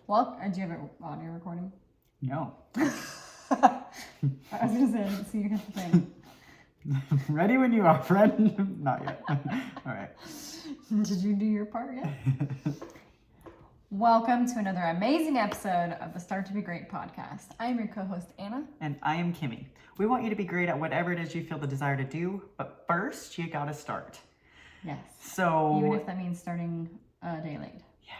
Well, do you have an audio recording? No. I was gonna say, I didn't see you hit the thing. Ready when you are, friend. Not yet. All right. Did you do your part yet? Welcome to another amazing episode of the Start to Be Great podcast. I am your co-host, Anna. And I am Kimmy. We want you to be great at whatever it is you feel the desire to do, but first, you gotta start. Yes. So... even if that means starting a day late. Yeah.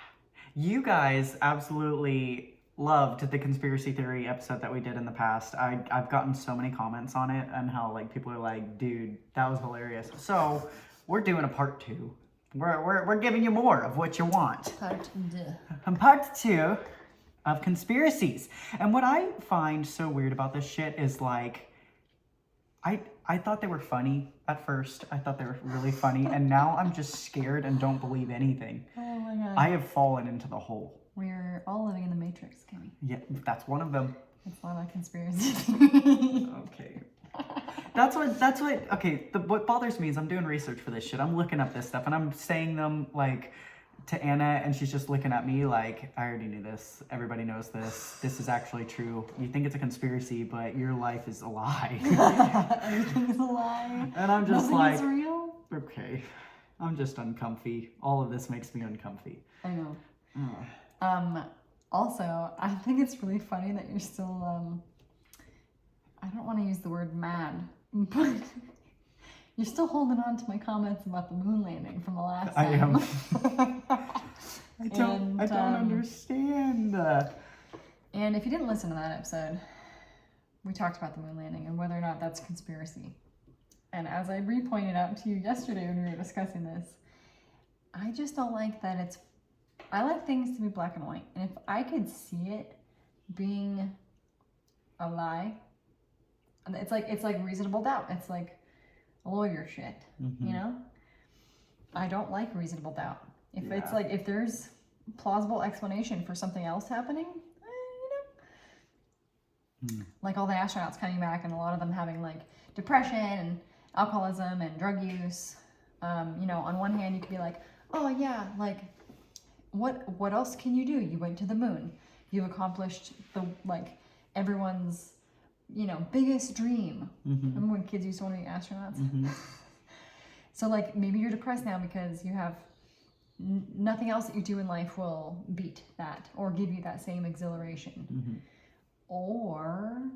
You guys absolutely loved the conspiracy theory episode that we did in the past. I've gotten so many comments on it and how like people are like, dude, that was hilarious. So we're doing a part two. We're giving you more of what you want. Part two of conspiracies. And what I find so weird about this shit is like, I thought they were funny at first. I thought they were really funny. And now I'm just scared and don't believe anything. Oh my God. I have fallen into the hole. We're all living in the Matrix, Kimmy. Yeah, that's one of them. It's not a conspiracy. Okay. That's what, okay, what bothers me is I'm doing research for this shit. I'm looking up this stuff and I'm saying them like to Anna and she's just looking at me like, I already knew this. Everybody knows this. This is actually true. You think it's a conspiracy, but your life is a lie. Everything is a lie. And I'm just Nothing like, is real. Okay. I'm just uncomfy. All of this makes me uncomfy. I know. Ugh. Also, I think it's really funny that you're still, I don't want to use the word mad, but you're still holding on to my comments about the moon landing from the last time. I am. I don't understand. And if you didn't listen to that episode, we talked about the moon landing and whether or not that's a conspiracy. And as I pointed out to you yesterday when we were discussing this, I just don't like that I like things to be black and white. And if I could see it being a lie, it's like reasonable doubt. It's like lawyer shit, you know? I don't like reasonable doubt. If there's plausible explanation for something else happening, like all the astronauts coming back and a lot of them having like depression and alcoholism and drug use. On one hand you could be like, oh yeah, like what else can you do? You went to the moon. You've accomplished everyone's, biggest dream. Remember when kids used to want to be astronauts? So like maybe you're depressed now because you have nothing else that you do in life will beat that or give you that same exhilaration. Or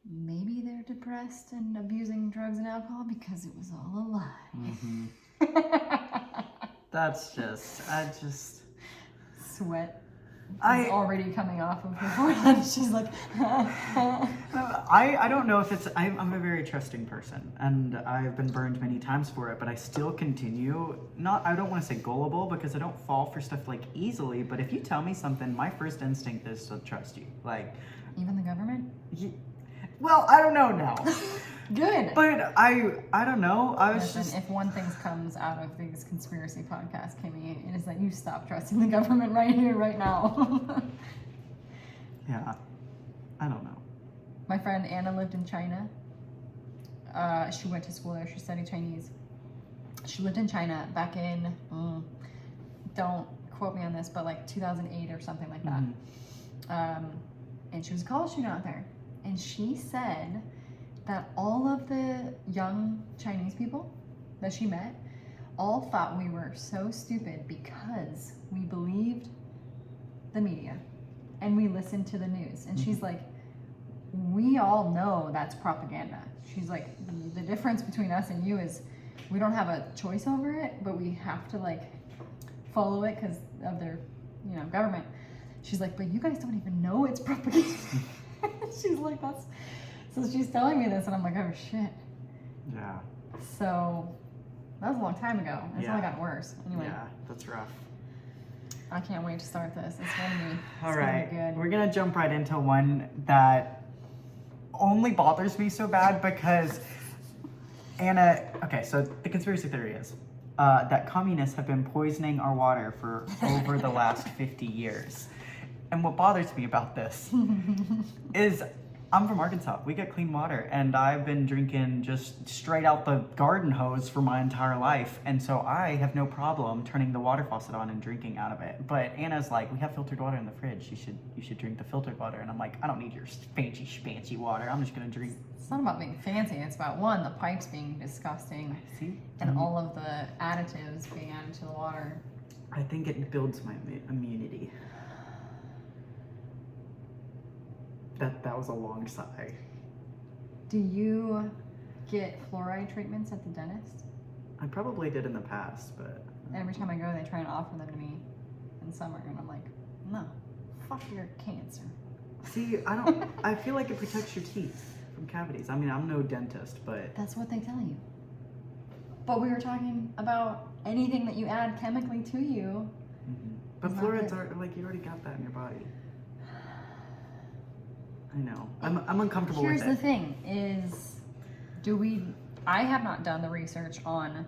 maybe they're depressed and abusing drugs and alcohol because it was all a lie. I just sweat is already coming off of her forehead. She's like, I don't know if it's, I'm a very trusting person and I've been burned many times for it, but I still continue, I don't want to say gullible because I don't fall for stuff like easily, but if you tell me something, my first instinct is to trust you. Like, even the government? Well, I don't know now. Good. But I don't know. If one thing comes out of these conspiracy podcasts, Kimmy, it is that you stop trusting the government right here, right now. Yeah. I don't know. My friend Anna lived in China. She went to school there. She studied Chinese. She lived in China back in, don't quote me on this, but like 2008 or something like that. And she was a college student out there. And she said that all of the young Chinese people that she met all thought we were so stupid because we believed the media and we listened to the news. And she's like, we all know that's propaganda. She's like, the difference between us and you is we don't have a choice over it, but we have to like follow it because of their, government. She's like, but you guys don't even know it's propaganda. She's like, so she's telling me this and I'm like, oh shit. Yeah. So that was a long time ago. It's only gotten worse. Anyway. Yeah, that's rough. I can't wait to start this. It's gonna be all right. Good. We're gonna jump right into one that only bothers me so bad because Anna, okay, so the conspiracy theory is that communists have been poisoning our water for over the last 50 years. And what bothers me about this is I'm from Arkansas. We get clean water, and I've been drinking just straight out the garden hose for my entire life, and so I have no problem turning the water faucet on and drinking out of it. But Anna's like, we have filtered water in the fridge. You should drink the filtered water, and I'm like, I don't need your fancy water. I'm just gonna drink. It's not about being fancy. It's about one, the pipes being disgusting, See, and all of the additives being added to the water. I think it builds my immunity. That was a long sigh. Do you get fluoride treatments at the dentist? I probably did in the past, but Every time I go, they try and offer them to me in summer, and I'm like, no, fuck your cancer. see, I feel like it protects your teeth from cavities. I mean, I'm no dentist, but That's what they tell you. But we were talking about anything that you add chemically to you. but It's not fluorides good. are like, you already got that in your body. I know. I'm uncomfortable Here's with the it. thing is, I have not done the research on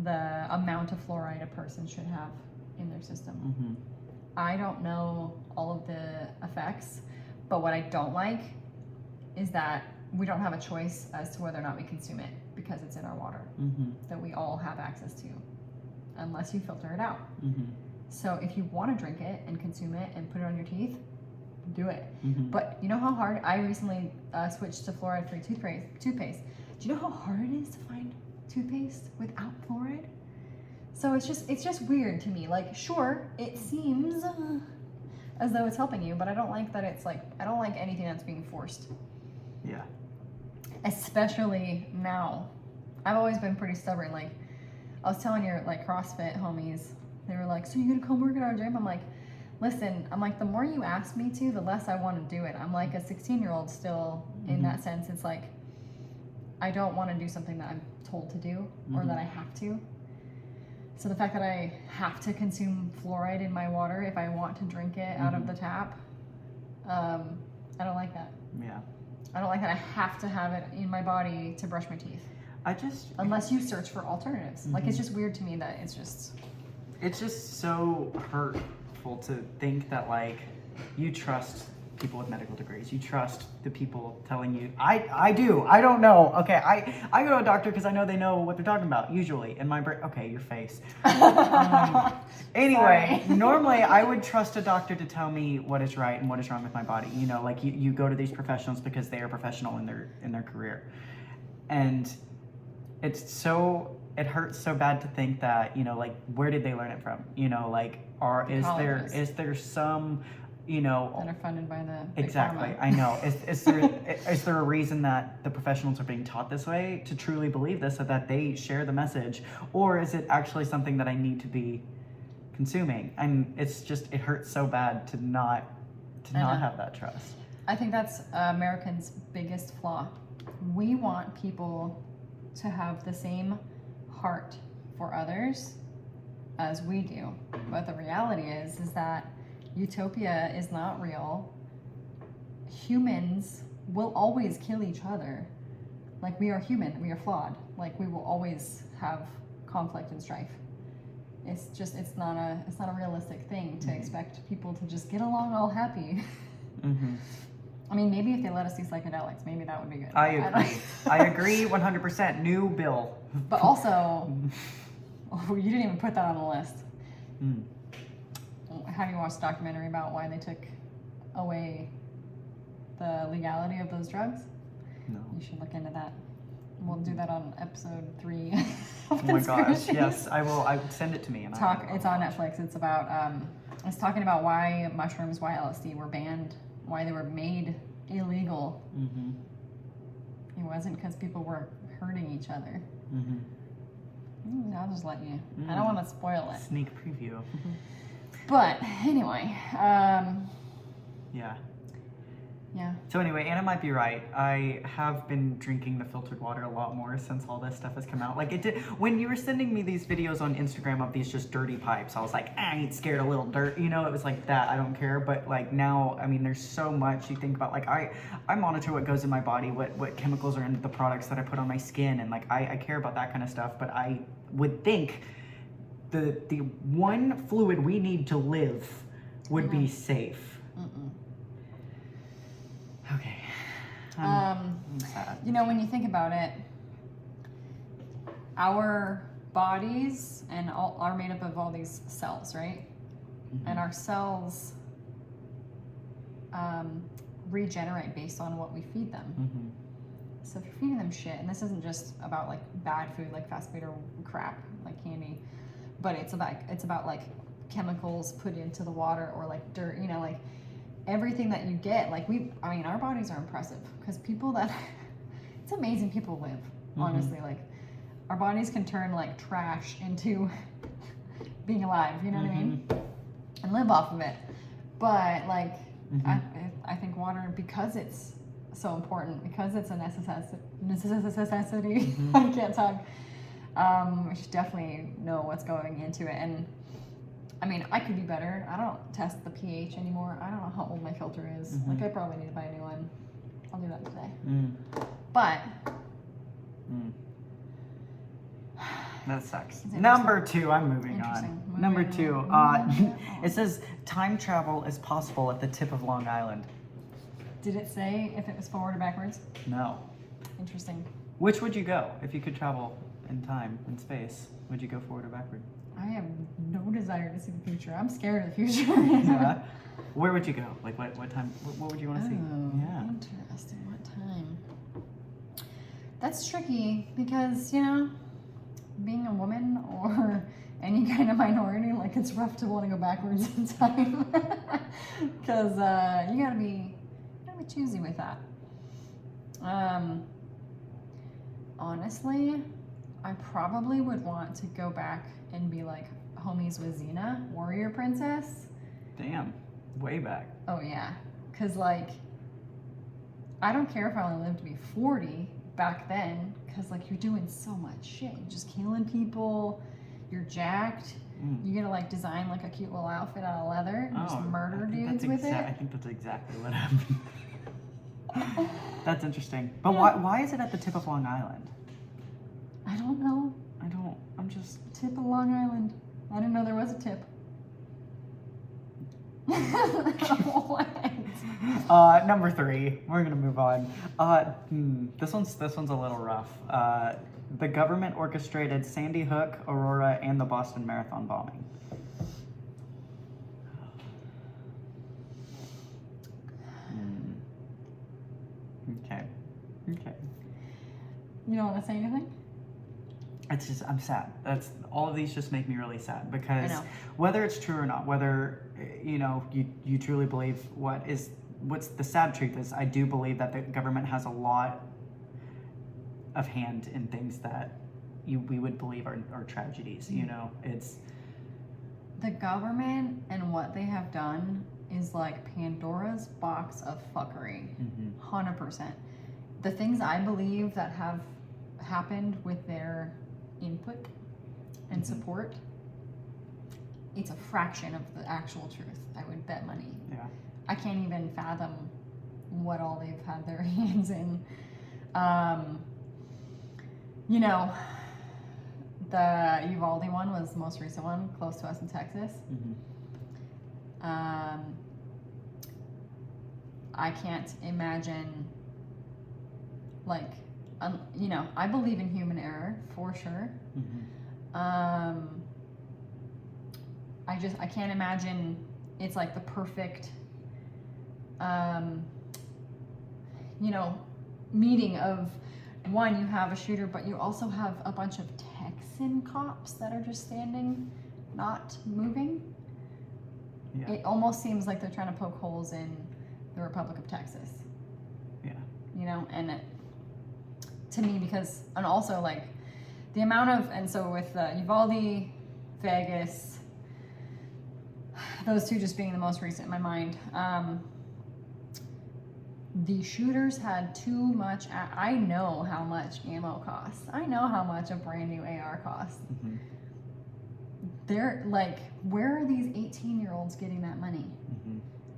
the amount of fluoride a person should have in their system. I don't know all of the effects, but what I don't like is that we don't have a choice as to whether or not we consume it because it's in our water that we all have access to, unless you filter it out. So if you want to drink it and consume it and put it on your teeth, do it. But you know how hard, I recently switched to fluoride-free toothpaste. Do you know how hard it is to find toothpaste without fluoride? So it's just weird to me. Like, sure, it seems as though it's helping you, but I don't like that it's like, I don't like anything that's being forced. Yeah. Especially now. I've always been pretty stubborn. Like, I was telling your like CrossFit homies, they were like, so you gonna come work at our gym? I'm like, listen, I'm like, the more you ask me to, the less I want to do it. I'm like a 16-year-old still in that sense. It's like, I don't want to do something that I'm told to do or that I have to. So the fact that I have to consume fluoride in my water if I want to drink it out of the tap, I don't like that. Yeah. I don't like that I have to have it in my body to brush my teeth. Unless you search for alternatives. Like, it's just weird to me that it's just so hurtful to think that like you trust people with medical degrees. You trust the people telling you. I do. I don't know. Okay, I go to a doctor because I know they know what they're talking about. Usually in my brain. Okay, your face. Anyway, normally I would trust a doctor to tell me what is right and what is wrong with my body. You know, like you go to these professionals because they are professional in their career, and it hurts so bad to think that, you know, like, where did they learn it from? You know, like, is there some, you know, that are funded by the big exactly pharma. I know is there a reason that the professionals are being taught this way to truly believe this so that they share the message, or is it actually something that I need to be consuming? And it hurts so bad to not have that trust. I think that's Americans' biggest flaw. We want people to have the same heart for others as we do, but the reality is that utopia is not real. Humans will always kill each other. Like, we are human, we are flawed. Like, we will always have conflict and strife. It's not a realistic thing to expect people to just get along all happy. I mean, maybe if they let us do psychedelics, maybe that would be good. I agree 100%. New bill. But also, you didn't even put that on the list. Have you watched a documentary about why they took away the legality of those drugs? No. You should look into that. We'll do that on episode 3. Oh my gosh, yes, I will. Send it to me. And It's on Netflix. It's about, it's talking about why mushrooms, why LSD were banned, why they were made illegal. It wasn't because people were hurting each other. I'll just let you. I don't want to spoil it. Sneak preview. But anyway, yeah. Yeah. So anyway, Anna might be right. I have been drinking the filtered water a lot more since all this stuff has come out. Like, it did when you were sending me these videos on Instagram of these just dirty pipes. I was like, I ain't scared of little dirt. You know, it was like that. I don't care. But like now, I mean, there's so much you think about. Like I monitor what goes in my body, what chemicals are in the products that I put on my skin, and like I care about that kind of stuff. But I would think the one fluid we need to live would be safe. Okay. I'm sad. You know, when you think about it, our bodies and all are made up of all these cells, right? Mm-hmm. And our cells regenerate based on what we feed them. Mm-hmm. So if you're feeding them shit, and this isn't just about like bad food like fast food or crap like candy, but it's about like chemicals put into the water or like dirt, you know, like everything that you get. Like our bodies are impressive because people that it's amazing people live, honestly. Like our bodies can turn like trash into being alive, you know what I mean? And live off of it. But like I think water, because it's so important, because it's a necessity. I can't talk. We should definitely know what's going into it. And I mean, I could be better. I don't test the pH anymore. I don't know how old my filter is. Like, I probably need to buy a new one. I'll do that today. But that sucks. Number 2, I'm moving on. Number 2, it says time travel is possible at the tip of Long Island. Did it say if it was forward or backwards? No. Interesting. Which would you go if you could travel in time and space? Would you go forward or backward? I have no desire to see the future. I'm scared of the future. Yeah. Where would you go? Like what time? What would you want to see? Yeah. Interesting. What time? That's tricky because, you know, being a woman or any kind of minority, like, it's rough to want to go backwards in time because you gotta be choosy with that. Honestly, I probably would want to go back and be like homies with Xena, warrior princess. Damn, way back. Oh yeah, because like I don't care if I only live to be 40 back then, because like you're doing so much shit. You're just killing people. You're jacked. You get to like design like a cute little outfit out of leather and just murder dudes with it. I think that's exactly what happened. That's interesting. But why is it at the tip of Long Island? I don't know. I'm just... Tip of Long Island. I didn't know there was a tip. What? Number 3. We're gonna move on. This one's a little rough. The government orchestrated Sandy Hook, Aurora, and the Boston Marathon bombing. Okay. You don't want to say anything? It's just, I'm sad. All of these just make me really sad because whether it's true or not, whether, you know, you truly believe what's the sad truth is, I do believe that the government has a lot of hand in things that we would believe are tragedies, you know. It's the government, and what they have done is like Pandora's box of fuckery. 100%. The things I believe that have happened with their input and support, it's a fraction of the actual truth. I would bet money. Yeah. I can't even fathom what all they've had their hands in. You know, the Uvalde one was the most recent one, close to us in Texas. I can't imagine, like, you know, I believe in human error for sure. I can't imagine it's like the perfect, you know, meeting of one, you have a shooter, but you also have a bunch of Texan cops that are just standing, not moving. Yeah. It almost seems like they're trying to poke holes in the Republic of Texas. Yeah. You know, and to me, because, and also like the amount of, and so with Uvalde, Vegas, those two just being the most recent in my mind, the shooters had too much. I know how much ammo costs. I know how much a brand new AR costs. They're like, where are these 18-year-olds getting that money?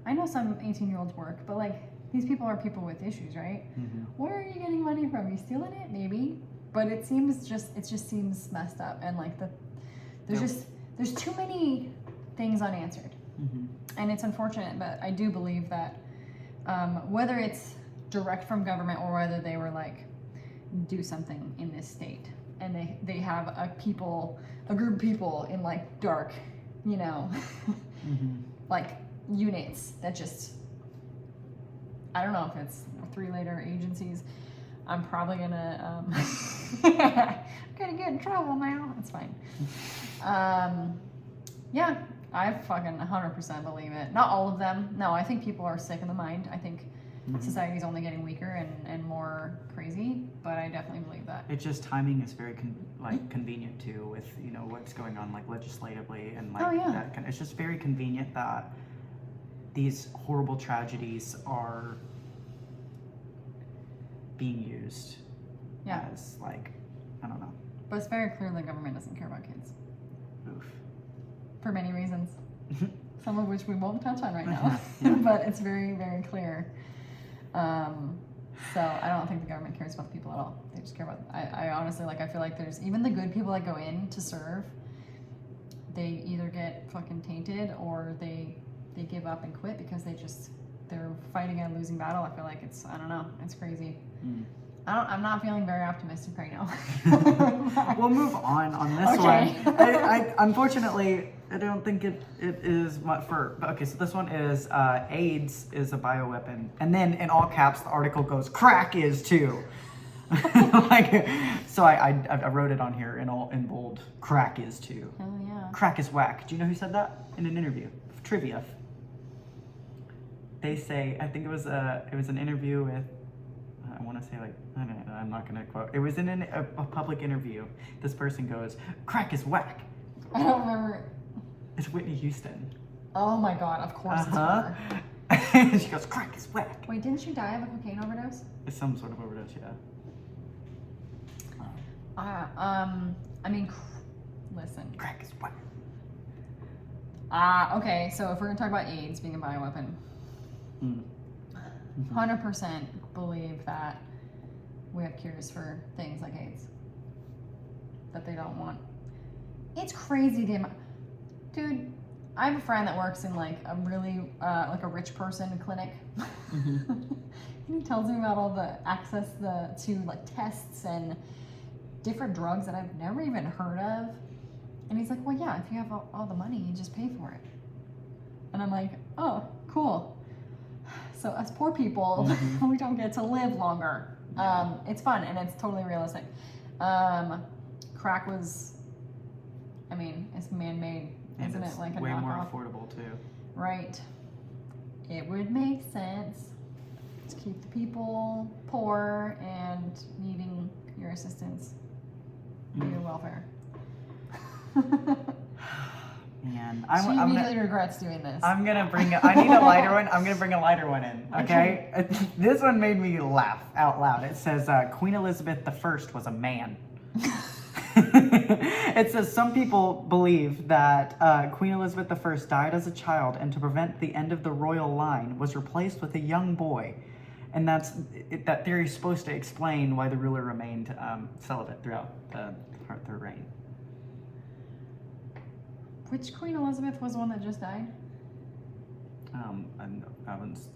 I know some 18-year-olds work, but like, these people are people with issues, right? Where are you getting money from? You stealing it? Maybe. But it just seems messed up. And like there's too many things unanswered. And it's unfortunate, but I do believe that whether it's direct from government or whether they were like, do something in this state. And they have a group of people in like dark, you know, like units that just, I don't know if it's 3 later agencies. I'm probably gonna get in trouble now. It's fine. Yeah, I fucking 100% believe it. Not all of them. No, I think people are sick in the mind. I think society's only getting weaker and more crazy, but I definitely believe that. It's just timing is very convenient too with, you know, what's going on like legislatively and like that kind. It's just very convenient that these horrible tragedies are being used as like, I don't know. But it's very clear the government doesn't care about kids. Oof. For many reasons. Some of which we won't touch on right now. But it's very, very clear. So I don't think the government cares about the people at all. They just care about, I honestly, like, I feel like there's, even the good people that go in to serve, they either get fucking tainted or they give up and quit because they're fighting a losing battle. I feel like it's, I don't know, it's crazy. I'm not feeling very optimistic right now. We'll move on this one. I unfortunately, I don't think it is much for. Okay, so this one is AIDS is a bioweapon, and then in all caps the article goes crack is too. Like, so I wrote it on here in bold. Crack is too. Oh yeah. Crack is whack. Do you know who said that in an interview? Trivia. They say, I think it was an interview with. I want to say like, I don't know, I'm not going to quote. It was in a public interview. This person goes, crack is whack. I don't remember. It's Whitney Houston. Oh my god, of course it's her. She goes, crack is whack. Wait, didn't she die of a cocaine overdose? It's some sort of overdose, yeah. I mean, listen. Crack is whack. Okay, so if we're going to talk about AIDS being a bioweapon, 100% believe that we have cures for things like AIDS that they don't want. It's crazy the amount. Dude, I have a friend that works in like a really like a rich person clinic. And he tells me about all the access to like tests and different drugs that I've never even heard of. And he's like, well, yeah, if you have all the money, you just pay for it. And I'm like, oh, cool. So us poor people, we don't get to live longer. It's fun and it's totally realistic. Crack was, I mean, it's man-made, isn't it? Like a way knockoff? More affordable too. Right. It would make sense to keep the people poor and needing your assistance, your welfare. Man, She immediately regrets doing this. I need a lighter one. I'm gonna bring a lighter one in. Okay? This one made me laugh out loud. It says Queen Elizabeth I was a man. It says some people believe that Queen Elizabeth I died as a child, and to prevent the end of the royal line, was replaced with a young boy, and that theory is supposed to explain why the ruler remained celibate throughout her reign. Which Queen Elizabeth was the one that just died? I was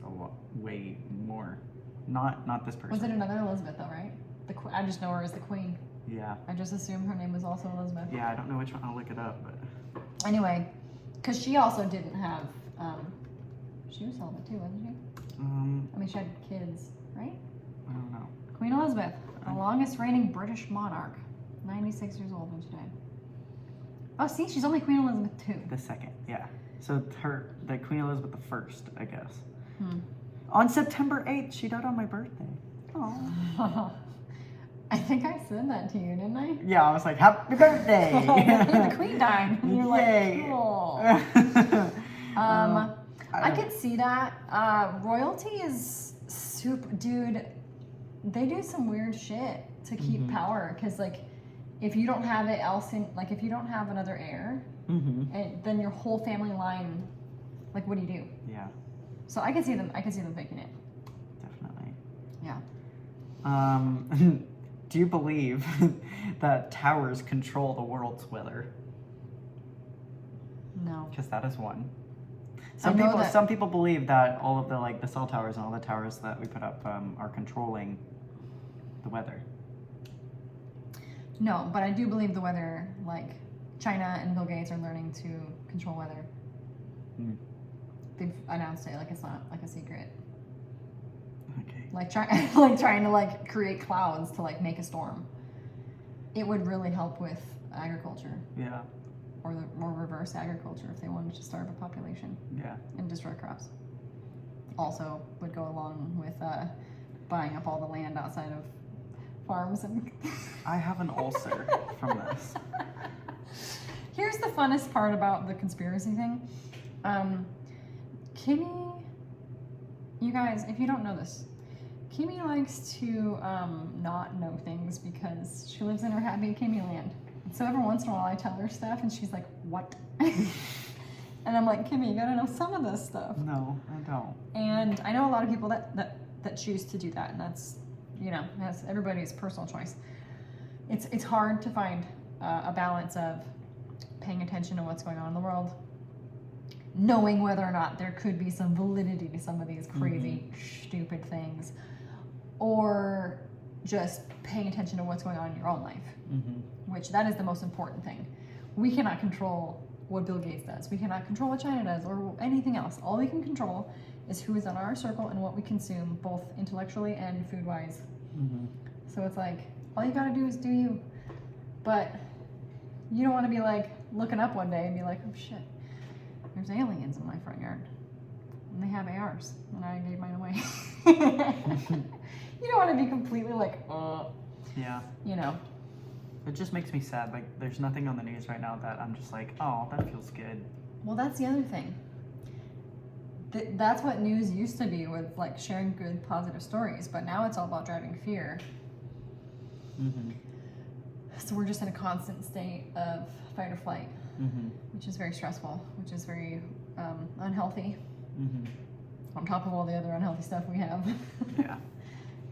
way more. Not this person. Was it another Elizabeth though, right? I just know her as the Queen. Yeah. I just assumed her name was also Elizabeth. Yeah, I don't know which one. I'll look it up, but. Anyway, because she also didn't have. She was celibate too, wasn't she? I mean, she had kids, right? I don't know. Queen Elizabeth, the longest reigning British monarch, 96 years old when she died. Oh, see, she's only Queen Elizabeth II. The second, yeah. So the Queen Elizabeth I, I guess. On September 8th, she died on my birthday. Oh. I think I said that to you, didn't I? Yeah, I was like, happy birthday! The Queen died. And you're Yay. like, cool. I could see that. Royalty is super, dude. They do some weird shit to keep power, because like, if you don't have it else in, like, if you don't have another heir, and then your whole family line, like, what do you do? Yeah. So I could see them faking it. Definitely. Yeah. Do you believe that towers control the world's weather? No. Because that is one. Some people believe that all of the like the cell towers and all the towers that we put up are controlling the weather. No, but I do believe the weather, like China and Bill Gates are learning to control weather. They've announced it, like it's not like a secret. Okay. Like trying to like create clouds to like make a storm. It would really help with agriculture. Yeah. Or reverse agriculture if they wanted to starve a population. Yeah. And destroy crops. Also would go along with buying up all the land outside of farms and. I have an ulcer from this. Here's the funnest part about the conspiracy thing. Kimmy, you guys, if you don't know this, Kimmy likes to not know things because she lives in her happy Kimmy land. So every once in a while I tell her stuff and she's like, what? And I'm like, Kimmy, you gotta know some of this stuff. No, I don't. And I know a lot of people that choose to do that, and that's, you know, that's everybody's personal choice. It's hard to find a balance of paying attention to what's going on in the world, knowing whether or not there could be some validity to some of these crazy, stupid things, or just paying attention to what's going on in your own life, which that is the most important thing. We cannot control what Bill Gates does. We cannot control what China does or anything else. All we can control is who is on our circle and what we consume, both intellectually and food-wise. So it's like, all you gotta do is do you. But you don't want to be like looking up one day and be like, oh shit, there's aliens in my front yard. And they have ARs, and I gave mine away. You don't want to be completely like, yeah. You know. It just makes me sad. Like, there's nothing on the news right now that I'm just like, oh, that feels good. Well, that's the other thing. That's what news used to be, with like sharing good, positive stories. But now it's all about driving fear. So we're just in a constant state of fight or flight, which is very stressful, which is very unhealthy. On top of all the other unhealthy stuff we have. Yeah.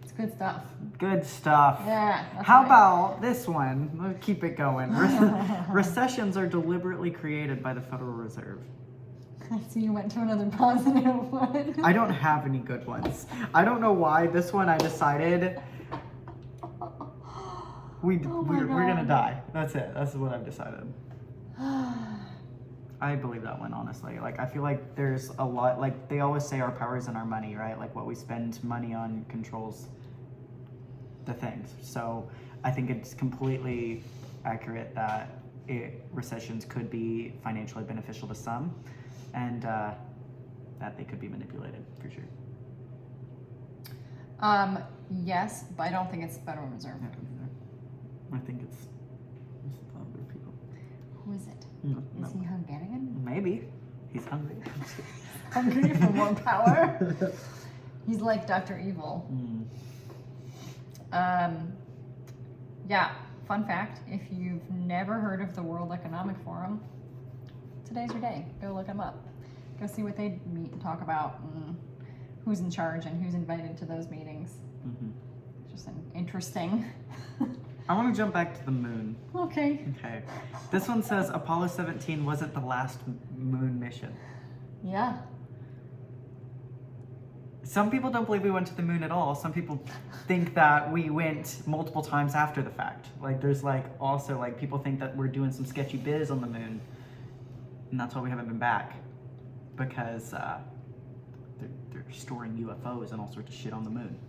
It's good stuff. Good stuff. Yeah. How about this one? Let's keep it going. Recessions are deliberately created by the Federal Reserve. So you went to another positive one. I don't have any good ones. I don't know why. This one I decided we're gonna die. That's it. That's what I've decided. I believe that one, honestly. Like, I feel like there's a lot, like, they always say our power is in our money, right? Like, what we spend money on controls the things. So I think it's completely accurate that recessions could be financially beneficial to some, and that they could be manipulated, for sure. Yes, but I don't think it's the Federal Reserve. I think it's other people. Who is it? No. Is he Hungarian? Maybe. He's hungry. Hungry for more power? He's like Dr. Evil. Yeah, fun fact, if you've never heard of the World Economic Forum, today's your day. Go look them up. Go see what they meet and talk about, and who's in charge and who's invited to those meetings. Just an interesting. I want to jump back to the moon. Okay. Okay. This one says Apollo 17 wasn't the last moon mission. Yeah. Some people don't believe we went to the moon at all. Some people think that we went multiple times after the fact. Like, there's like also like people think that we're doing some sketchy biz on the moon, and that's why we haven't been back, because they're storing UFOs and all sorts of shit on the moon.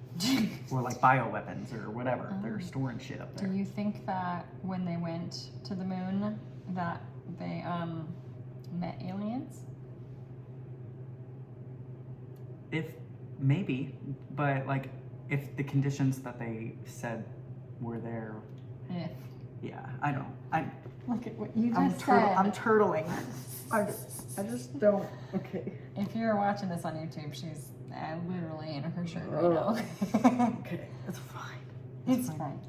Or like bioweapons or whatever. They're storing shit up there. Do you think that when they went to the moon that they met aliens? Maybe, but like if the conditions that they said were there. Yeah, I don't. Look at what you just said. I'm turtling. I just don't. Okay. If you're watching this on YouTube, she's literally in her shirt right now. Okay, it's fine. It's fine.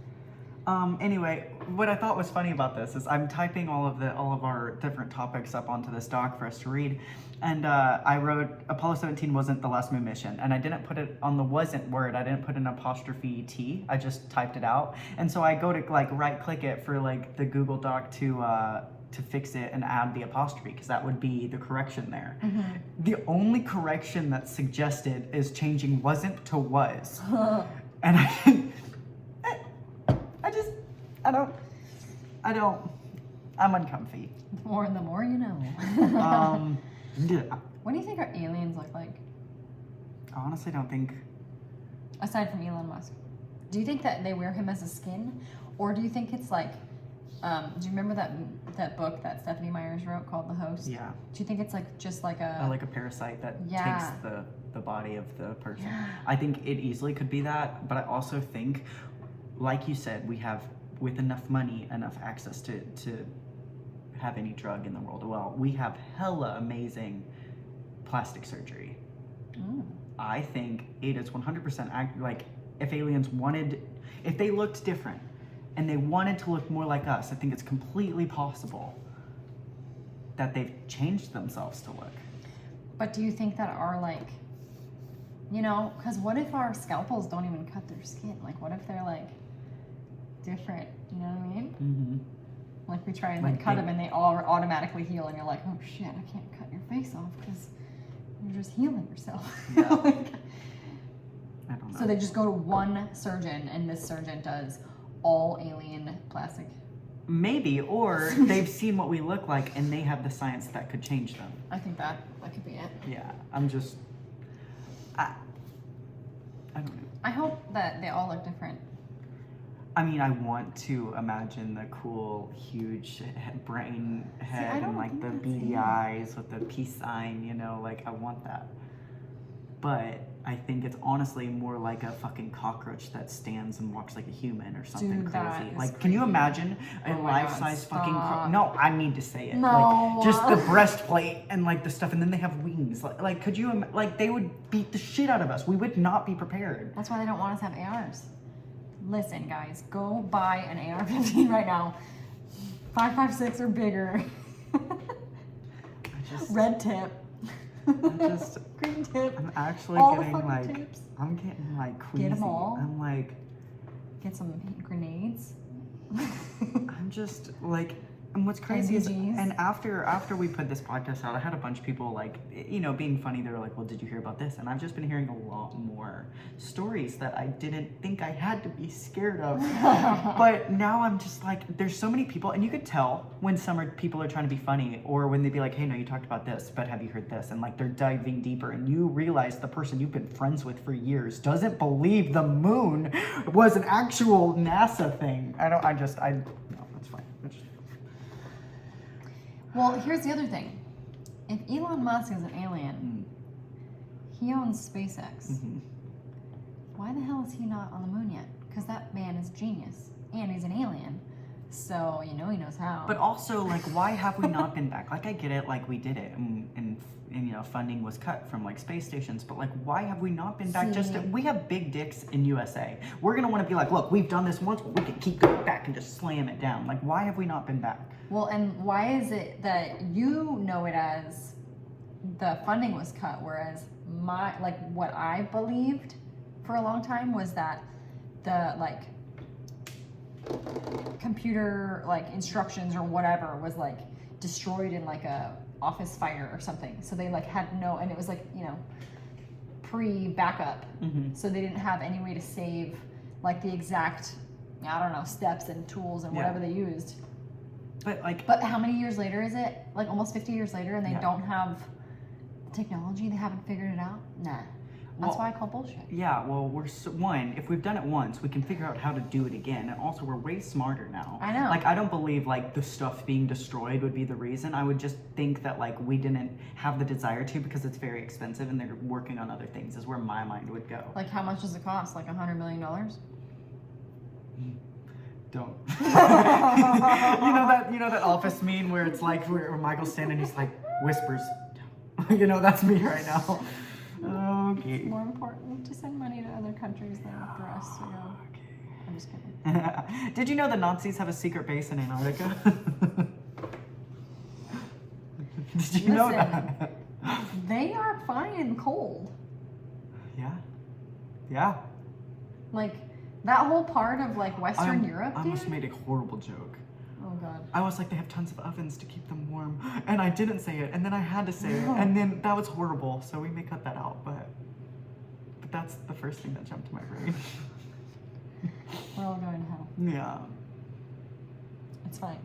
Anyway, what I thought was funny about this is I'm typing all of our different topics up onto this doc for us to read, and I wrote Apollo 17 wasn't the last moon mission, and I didn't put it on the wasn't word. I didn't put an apostrophe T. I just typed it out, and so I go to like right click it for like the Google Doc to fix it and add the apostrophe because that would be the correction there. The only correction that's suggested is changing wasn't to was, and I'm uncomfy. The more you know. Yeah. What do you think our aliens look like? I honestly don't think. Aside from Elon Musk, do you think that they wear him as a skin, or do you think it's like, do you remember that book that Stephanie Myers wrote called The Host? Yeah. Do you think it's like just like a Like a parasite that Yeah. takes the body of the person? Yeah. I think it easily could be that, but I also think, like you said, we have with enough money, enough access to have any drug in the world. Well, we have hella amazing plastic surgery. I think it is 100% like if aliens wanted, if they looked different and they wanted to look more like us, I think it's completely possible that they've changed themselves to look. But do you think that our like, you know, because what if our scalpels don't even cut their skin? Like, what if they're like different? You know what I mean? Mm-hmm. Like we try and Like like cut they- them and they all automatically heal, and you're like, oh shit, I can't cut your face off because you're just healing yourself. Yeah. Like, I don't know. so they just go to one surgeon, and this surgeon does all alien plastic. Maybe, or they've seen what we look like and they have the science that could change them. I think that could be it. Yeah, I don't know. I hope that they all look different. I mean, I want to imagine the cool, huge brain head I don't and like think the that's beady it. eyes with the peace sign, you know, like I want that. But I think it's honestly more like a fucking cockroach that stands and walks like a human or something Dude, that crazy. is Like, can you creepy. imagine a Oh my God, life-size fucking stop. No, I need to say it. No. Like, just the breastplate and like the stuff, and then they have wings. Like could you, like, they would beat the shit out of us. We would not be prepared. That's why they don't want us to have ARs. Listen, guys, go buy an AR-15 right now. 5.56 or bigger. Red tip. Green tip. I'm actually All the getting fucking like, tips. I'm getting like queasy. Get 'em all. I'm like, Get some grenades. I'm just like, and what's crazy is, NVGs. and after we put this podcast out, I had a bunch of people like, you know, being funny. They were like, well, did you hear about this? And I've just been hearing a lot more stories that I didn't think I had to be scared of. But now I'm just like, there's so many people, and you could tell when people are trying to be funny, or when they'd be like, hey, no, you talked about this, but have you heard this? And like they're diving deeper, and you realize the person you've been friends with for years doesn't believe the moon was an actual NASA thing. No, that's fine. Well, here's the other thing. If Elon Musk is an alien, he owns SpaceX. Mm-hmm. Why the hell is he not on the moon yet? Because that man is genius, and he's an alien. So, you know he knows how. But also, like, why have we not been back? Like, I get it, like, we did it, and you know, funding was cut from, like, space stations, but, like, why have we not been back? See. We have big dicks in USA. We're gonna want to be like, look, we've done this once, but we can keep going back and just slam it down. Like, why have we not been back? Well, and why is it that you know it as the funding was cut, whereas what I believed for a long time was that the, like, computer, like, instructions or whatever was, like, destroyed in, like, a office fire or something. So they, like, had and it was, like, you know, pre-backup. Mm-hmm. So they didn't have any way to save, like, the exact, I don't know, steps and tools and whatever they used. But how many years later is it? Like, almost 50 years later, and they Yeah. don't have the technology? They haven't figured it out? Nah. That's why I call bullshit. Yeah, well, if we've done it once, we can figure out how to do it again. And also, we're way smarter now. I know. Like, I don't believe, like, the stuff being destroyed would be the reason. I would just think that, like, we didn't have the desire to because it's very expensive and they're working on other things is where my mind would go. Like, how much does it cost? Like $100 million? Don't. you know that office meme where it's like where Michael's standing, he's like whispers. You know, that's me right now. Okay. It's more important to send money to other countries than for us to go I'm just kidding. Did you know the Nazis have a secret base in Antarctica? Did you know Listen. that? They are fine and cold. Yeah. Yeah. Like, that whole part of, like, Western Europe, I dude. almost made a horrible joke. Oh, God. I was like, they have tons of ovens to keep them warm. And I didn't say it. And then I had to say it. And then that was horrible. So we may cut that out. But that's the first thing that jumped to my brain. We're all going to hell. Yeah. It's fine.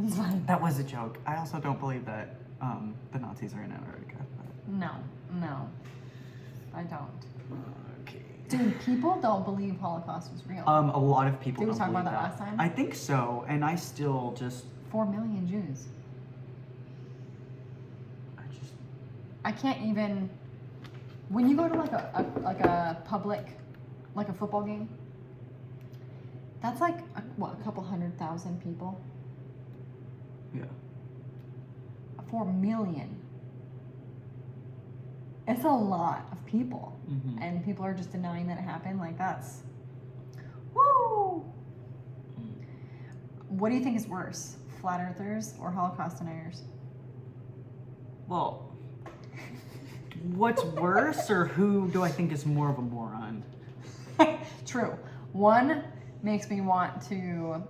It's fine. That was a joke. I also don't believe that the Nazis are in Antarctica. But... No. I don't. Okay. Dude, people don't believe Holocaust was real. A lot of people Did we don't talk believe about that last time? I think so. And I still just... 4 million Jews. I can't even... When you go to like a public, like a football game, that's like, what, a couple 100,000 people? Yeah. 4 million. It's a lot of people. Mm-hmm. And people are just denying that it happened. Like, that's... Woo! What do you think is worse? Flat earthers or Holocaust deniers? Well... What's worse, or who do I think is more of a moron? True. One makes me want to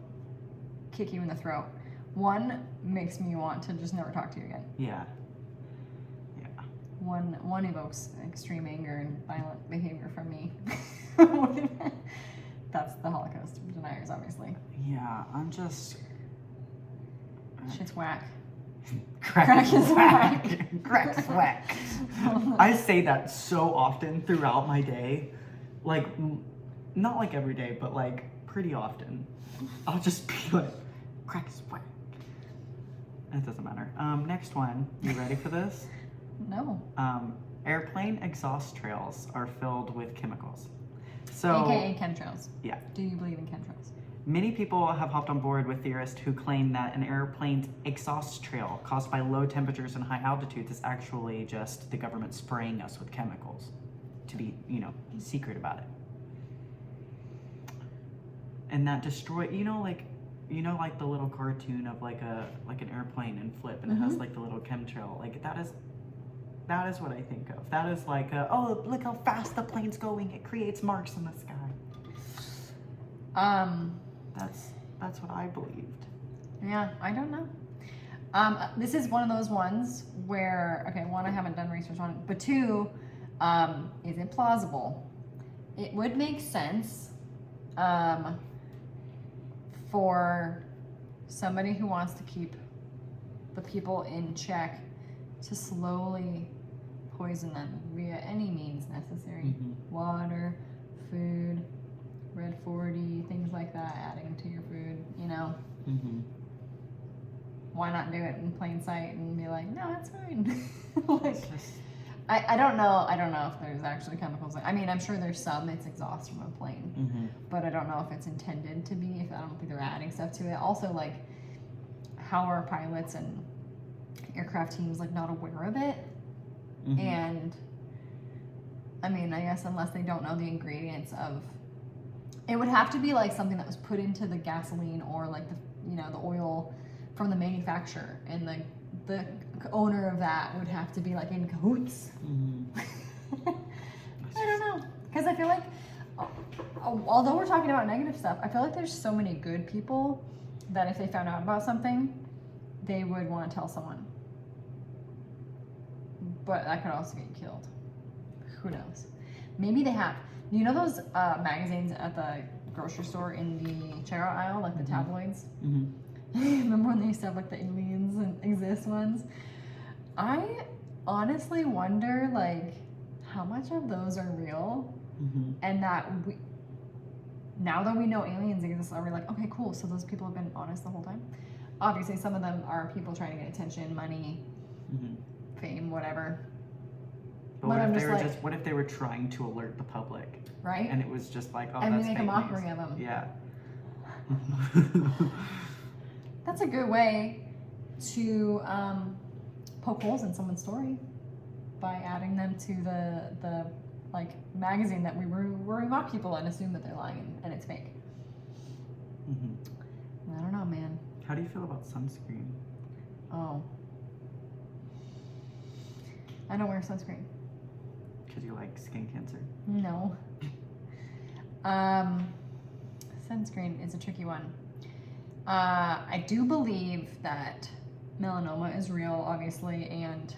kick you in the throat. One makes me want to just never talk to you again. Yeah. One evokes extreme anger and violent behavior from me. That's the Holocaust deniers, obviously. Yeah, I'm just... Shit's whack. Crack is whack. Crack is whack. I say that so often throughout my day. Like, not like every day, but like pretty often. I'll just be like, crack is whack. It doesn't matter. Next one. You ready for this? No. Airplane exhaust trails are filled with chemicals. So, AKA chemtrails. Yeah. Do you believe in chemtrails? Many people have hopped on board with theorists who claim that an airplane's exhaust trail caused by low temperatures and high altitudes is actually just the government spraying us with chemicals to be, secret about it. And that destroy, like the little cartoon of like an airplane and flip, and it has like the little chemtrail. Like that is what I think of. That is like, oh, look how fast the plane's going. It creates marks in the sky. That's what I believed. Yeah, I don't know. This is one of those ones where, okay, one, I haven't done research on it, but two, is it plausible? It would make sense for somebody who wants to keep the people in check to slowly poison them via any means necessary. Water, food, Red 40, things like that, adding to your food, Why not do it in plain sight and be like, no, it's fine. I don't know if there's actually chemicals. I mean, I'm sure there's some. It's exhaust from a plane. But I don't know if it's intended to be. I don't think they're adding stuff to it. Also, like, how are pilots and aircraft teams, like, not aware of it? And, I mean, I guess unless they don't know the ingredients of... It would have to be, like, something that was put into the gasoline or, like, the oil from the manufacturer. And, the owner of that would have to be, like, in cahoots. I don't know. Because I feel like, although we're talking about negative stuff, I feel like there's so many good people that if they found out about something, they would want to tell someone. But that could also get you killed. Who knows? Maybe they have. You know those magazines at the grocery store in the checkout aisle, like the tabloids? Remember when they used to have like the aliens and exist ones? I honestly wonder, like, how much of those are real? And that now that we know aliens exist, are we like, okay, cool, so those people have been honest the whole time? Obviously, some of them are people trying to get attention, money, fame, whatever. But what if they were trying to alert the public? Right? And it was just like, oh, and that's we make a mockery of them. Yeah. That's a good way to poke holes in someone's story by adding them to the like magazine that we mock people and assume that they're lying and it's fake. Mm-hmm. I don't know, man. How do you feel about sunscreen? Oh. I don't wear sunscreen. Because you like skin cancer? No. Sunscreen is a tricky one. I do believe that melanoma is real, obviously, and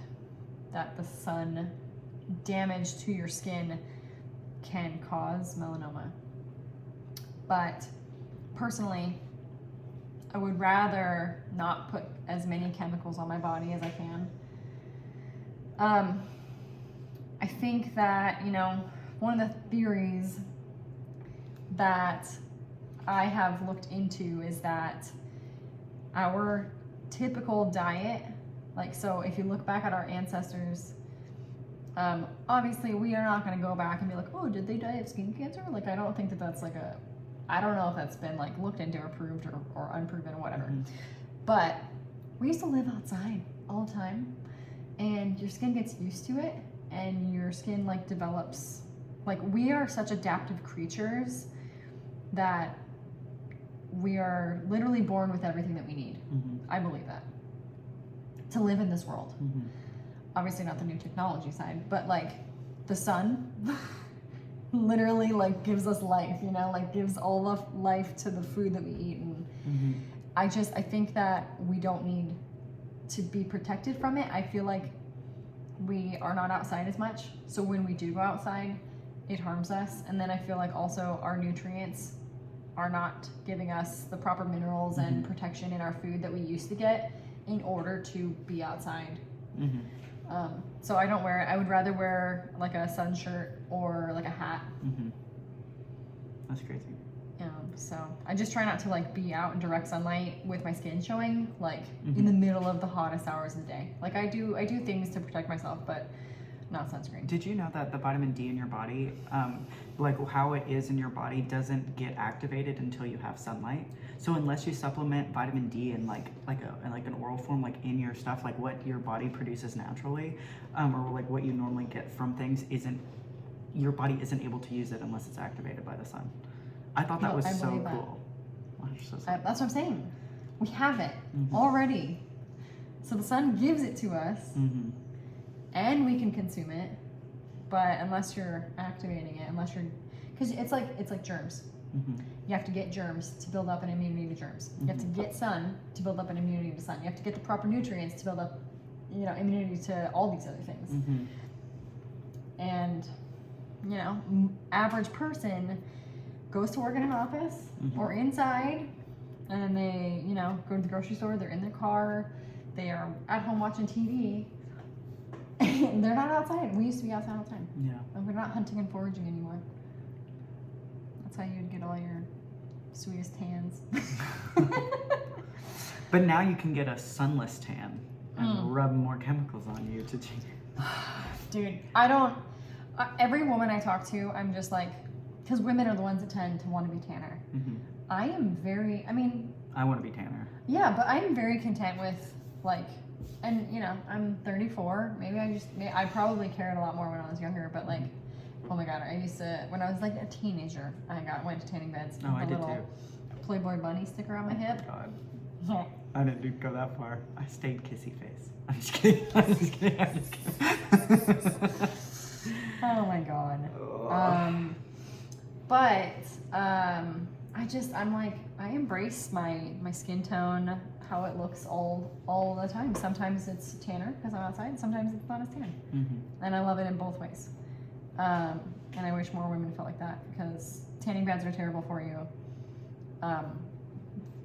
that the sun damage to your skin can cause melanoma. But personally, I would rather not put as many chemicals on my body as I can. I think that, one of the theories that I have looked into is that our typical diet, like, so if you look back at our ancestors, obviously we are not going to go back and be like, oh, did they die of skin cancer? Like, I don't think that that's like I don't know if that's been like looked into or proved or unproven or whatever. Mm-hmm. But we used to live outside all the time, and your skin gets used to it, and your skin like develops, like, we are such adaptive creatures that we are literally born with everything that we need. Mm-hmm. I believe that, to live in this world. Mm-hmm. Obviously not the new technology side, but like the sun literally like gives us life, like gives all of life to the food that we eat. And Mm-hmm. I think that we don't need to be protected from it. I feel like we are not outside as much, so when we do go outside, it harms us. And then I feel like also our nutrients are not giving us the proper minerals Mm-hmm. and protection in our food that we used to get in order to be outside. Mm-hmm. So I don't wear it. I would rather wear like a sun shirt or like a hat. Mm-hmm. That's crazy. So I just try not to like be out in direct sunlight with my skin showing, like Mm-hmm. in the middle of the hottest hours of the day. Like I do things to protect myself, but not sunscreen. Did you know that the vitamin D in your body, like how it is in your body, doesn't get activated until you have sunlight? So unless you supplement vitamin D in like an oral form, like in your stuff, like what your body produces naturally, or like what you normally get from things, your body isn't able to use it unless it's activated by the sun. I thought that was so believe that. cool. Wow, so That's what I'm saying. We have it Mm-hmm. already. So the sun gives it to us, Mm-hmm. and we can consume it. But unless you're activating it, because it's like germs. Mm-hmm. You have to get germs to build up an immunity to germs. You have to get sun to build up an immunity to sun. You have to get the proper nutrients to build up, immunity to all these other things. Mm-hmm. And, average person goes to work in an office Mm-hmm. or inside, and they, go to the grocery store, they're in their car, they are at home watching TV, and they're not outside. We used to be outside all the time. Yeah. And we're not hunting and foraging anymore. That's how you'd get all your sweetest tans. But now you can get a sunless tan and rub more chemicals on you to change. Dude, every woman I talk to, I'm just like, because women are the ones that tend to want to be tanner. Mm-hmm. I I want to be tanner. yeah, but I'm very content with, like, and, I'm 34. Maybe I probably cared a lot more when I was younger, but, like, oh my God, I used to, when I was, like, a teenager, went to tanning beds. Oh, I with a did little too. Playboy bunny sticker on my hip. God. I didn't go that far. I stayed kissy face. I'm just kidding. I'm just kidding. Oh my God. I'm like, I embrace my skin tone, how it looks all the time. Sometimes it's tanner because I'm outside. Sometimes it's not as tan. Mm-hmm. And I love it in both ways. And I wish more women felt like that, because tanning beds are terrible for you.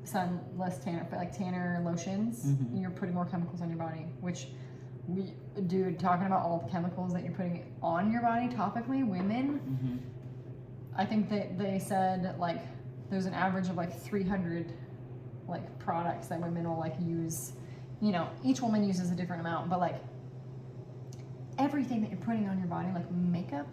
Sunless tanner, like tanner lotions, Mm-hmm. you're putting more chemicals on your body, which dude, talking about all the chemicals that you're putting on your body topically, women, Mm-hmm. I think that they said like there's an average of like 300 like products that women will like use. Each woman uses a different amount, but like everything that you're putting on your body, like makeup,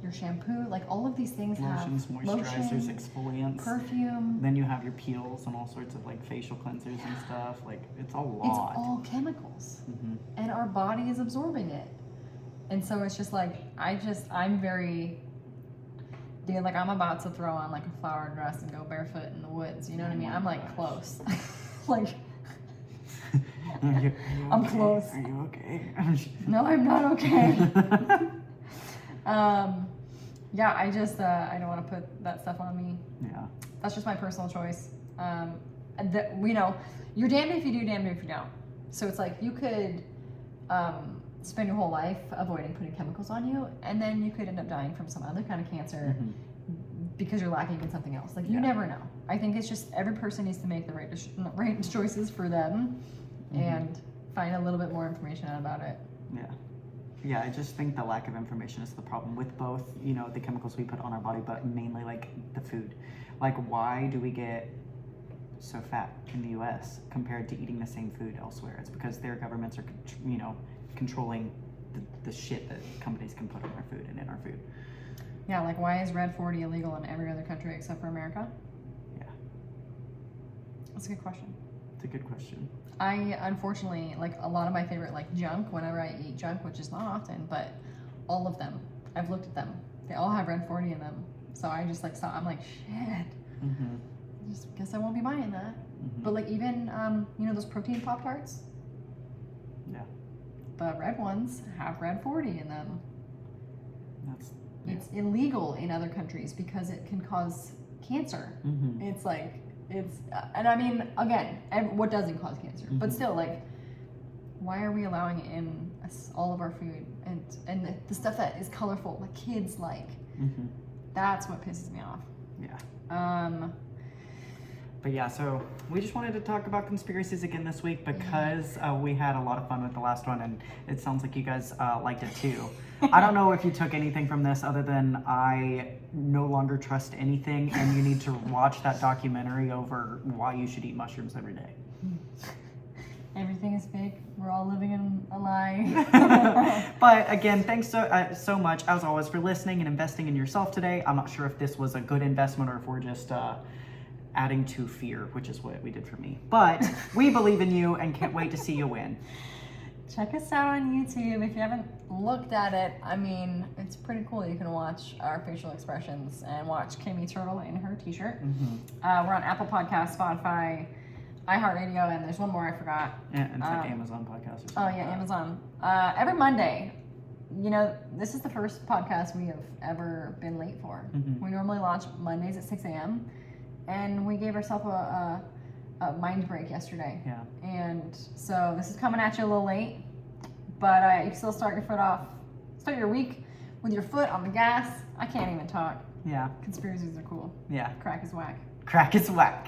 your shampoo, like all of these things Lotions, have moisturizers, lotion, exfoliants. perfume. Then you have your peels and all sorts of like facial cleansers and stuff. Like it's a lot. It's all chemicals, Mm-hmm. and our body is absorbing it. And so it's just like, I'm very, dude, like I'm about to throw on like a flower dress and go barefoot in the woods. You know what I mean? I'm like close. Like, I'm okay? close. Are you okay? No, I'm not okay. Yeah, I just, I don't want to put that stuff on me. Yeah. That's just my personal choice. You know, you're damned if you do, damned if you don't. So it's like you could spend your whole life avoiding putting chemicals on you, and then you could end up dying from some other kind of cancer because you're lacking in something else. Like, you never know. I think it's just every person needs to make the right choices for them and find a little bit more information out about it. Yeah. Yeah, I just think the lack of information is the problem with both, you know, the chemicals we put on our body, but mainly like the food. Like, why do we get so fat in the US compared to eating the same food elsewhere? It's because their governments are, you know, controlling the shit that companies can put on our food and in our food. Yeah, like why is Red 40 illegal in every other country except for America? Yeah. That's a good question. It's a good question. I, unfortunately, like a lot of my favorite like junk, whenever I eat junk, which is not often, but all of them, I've looked at them. They all have Red 40 in them. So I just like I'm like, shit. I just guess I won't be buying that. But like even, you know, those protein Pop-Tarts? Yeah. The red ones have Red 40 in them. It's illegal in other countries because it can cause cancer. It's like, and I mean, again, what doesn't cause cancer? But still, like, why are we allowing it in all of our food and the stuff that is colorful, like kids like? That's what pisses me off. Yeah. But yeah, so we just wanted to talk about conspiracies again this week because we had a lot of fun with the last one, and it sounds like you guys liked it too. I don't know if you took anything from this other than I no longer trust anything, and you need to watch that documentary over why you should eat mushrooms every day. Everything is fake. We're all living in a lie. But again, thanks so much, as always, for listening and investing in yourself today. I'm not sure if this was a good investment or if we're just adding to fear, which is what we did for me. But we believe in you and can't wait to see you win. Check us out on YouTube. If you haven't looked at it, I mean, it's pretty cool. You can watch our facial expressions and watch Kimmy Turtle in her t-shirt. We're on Apple Podcasts, Spotify, iHeartRadio, and there's one more I forgot. Yeah, it's like Amazon Podcasts or something. Oh yeah, Amazon. Every Monday. You know, this is the first podcast we have ever been late for. We normally launch Mondays at 6 a.m. And we gave ourselves a mind break yesterday. Yeah. And so this is coming at you a little late, but you can still start your week with your foot on the gas. I can't even talk. Yeah. Conspiracies are cool. Yeah. Crack is whack. Crack is whack.